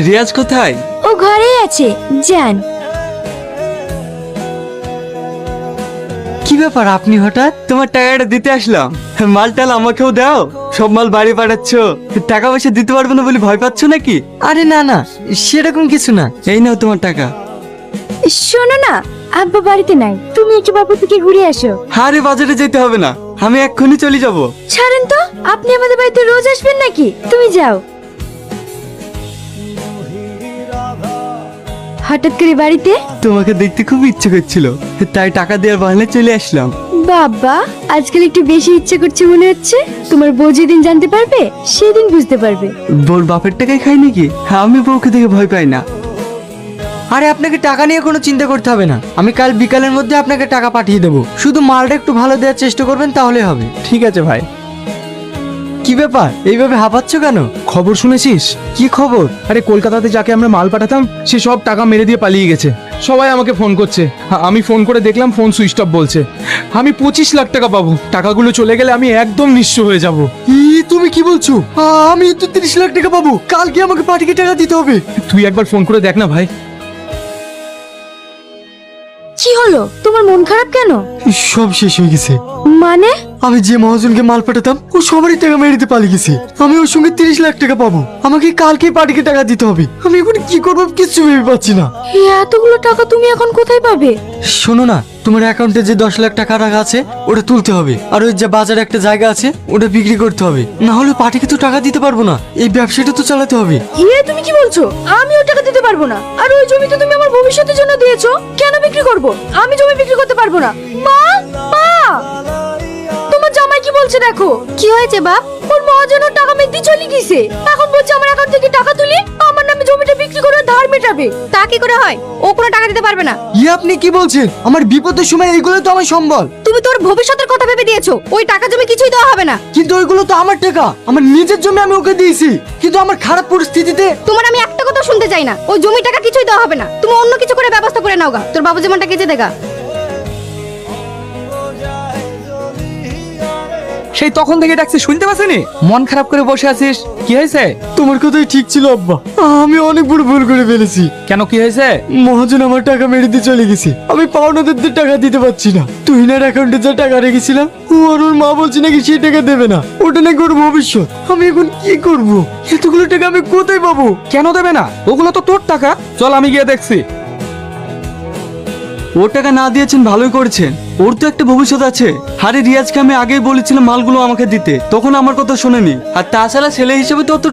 রিয়াজ কোথায়? ও ঘরেই আছে, যান। কি ব্যাপার আপনি হঠাৎ? তোমার টাকাটা দিতে আসলাম। মালটাল আমাকেও দাও। সব মাল বাড়ি পাঠাচ্ছ, টাকা পয়সা দিতে পারবো না বলে ভয় পাচ্ছ নাকি? আরে না না, সেরকম কিছু না। এই নাও তোমার টাকা। শোনো না, আব্বা বাড়িতে নাই, তুমি একটু বাবু থেকে ঘুরে আসো। আরে বাজারে যেতে হবে না, আমি এক্ষুনি চলে যাব। ছাড়েন তো, আপনি আমাদের বাড়িতে রোজ আসবেন নাকি? তুমি যাও। হঠাৎ করে বাড়িতে? তোমাকে দেখতে খুব ইচ্ছে করছিল, তাই টাকা দেওয়ার বাহানে চলে আসলাম। বাবা, আজকাল একটু বেশি ইচ্ছে করছে মনে হচ্ছে। তোমার বউ যেদিন জানতে পারবে সেদিন বুঝতে পারবে। বউর বাপের টাকাই খাই নাকি? আমি বউকে দেখে ভয় পাই না। আরে আপনাকে টাকা নিয়ে কোনো চিন্তা করতে হবে না, আমি কাল বিকালের মধ্যে আপনাকে টাকা পাঠিয়ে দেবো। শুধু মালটা একটু ভালো দেওয়ার চেষ্টা করবেন, তাহলে হবে। ঠিক আছে ভাই। কি ব্যাপার, এইভাবে হাঁপাচ্ছ কেন? খবর শুনেছিস? কি খবর? আরে কলকাতাতে যাকে আমরা মাল পাঠাতাম সে সব টাকা মেরে দিয়ে পালিয়ে গেছে। সবাই আমাকে ফোন করছে, আমি ফোন করে দেখলাম ফোন সুইচ অফ বলছে। আমি 25 লাখ টাকা পাবো। টাকাগুলো চলে গেলে আমি একদম নিঃস্ব হয়ে যাব। তুমি কি বলছো? আমি তো 30 লাখ টাকা পাবো। কালকে আমাকে পাঠিয়ে টাকা দিতে হবে। তুই একবার ফোন করে দেখ না ভাই। কি হলো, তোমার মন খারাপ কেন? সব শেষ হয়ে গেছে। মানে? আমি যে মহাজনকে মাল পাঠাতাম ও সবারই টাকা মেরে দিতে পালিয়ে গেছে। আমি ওর সঙ্গে 30 লাখ টাকা পাবো। আমাকে কালকেই পাঠিয়ে টাকা দিতে হবে। আমি এখন কি করবো কিছু ভেবে পাচ্ছি না। এতগুলো টাকা তুমি এখন কোথায় পাবে? শোনো না, তোমার অ্যাকাউন্টে যে 10 লাখ টাকা রাখা আছে ওটা তুলতে হবে, আর ওই যে বাজারে একটা জায়গা আছে ওটা বিক্রি করতে হবে, না হলে পাঠিয়ে তো টাকা দিতে পারবো না। এই ব্যবসাটা তো চালাতে হবে। তুমি কি বলছো? আমি ও টাকা দিতে পারবো না। আর ওই জমি তো তুমি আমার ভবিষ্যতের জন্য দিয়েছো, কেন বিক্রি করব? আমি জমি বিক্রি করতে পারবো না। মা, মা, তোমার জামাই কি বলছে দেখো। কি হয়েছে বাপ? ওর মহাজন ওর টাকা মেরে দিয়ে চলে গেছে। এখন বলছে আমার অ্যাকাউন্ট থেকে টাকা তুলে আমার নামে জমিটা বিক্রি করে ধার মেটাবে। তা কি করে হয়? ও কোনো টাকা দিতে পারবে না। আপনি কি বলছেন? আমার বিপদের সময় এইগুলো তো আমার সম্বল। তুমি তোর ভবিষ্যতের কথা ভেবে দিয়েছো, ওই টাকা জমি কিছুই দেওয়া হবে না। কিন্তু ওইগুলো তো আমার টাকা, আমার নিজের জমি, আমি ওকে দিয়েছি। কিন্তু আমার খারাপ পরিস্থিতিতে তোমার আমি একটা কথা শুনতে চাই না। ওই জমি টাকা কিছুই দেওয়া হবে না। তুমি অন্য কিছু করে ব্যবস্থা করে নাও গা। তোর বাবু যেমনটা কেজে দেগা। সেই তখন থেকে ডাকছি শুনতে পাচ্ছিনি? মন খারাপ করে বসে আছিস, কি হয়েছে? তোমার কথাই ঠিক ছিল আব্বা, আমি অনেক বড় ভুল করে ফেলেছি। কেন, কি হয়েছে? মহাজন আমার টাকা মেরে দিয়ে চলে গেছে। আমি পাওনাদারদের টাকা দিতে পারছি না। তুহিনার অ্যাকাউন্টে যা টাকা রেখেছিলাম ও আর ওর মা বলছে নাকি সেই টাকা দেবে না। ওটা নাকি ওর ভবিষ্যৎ। আমি এখন কি করব? এতগুলো টাকা আমি কোথায় পাবো? কেন দেবে না? ওগুলো তো তোর টাকা। চল আমি গিয়ে দেখছি। ওর টাকা না দিয়েছেন ভালোই করেছেন, ওর তো একটা ভবিষ্যৎ আছে। আরে রিয়াজকে আমি আগেই বলেছিলাম মালগুলো আমাকে দিতে, তখন আমার কথা শোনেনি। আর তাছাড়া ছেলে হিসেবে তো অত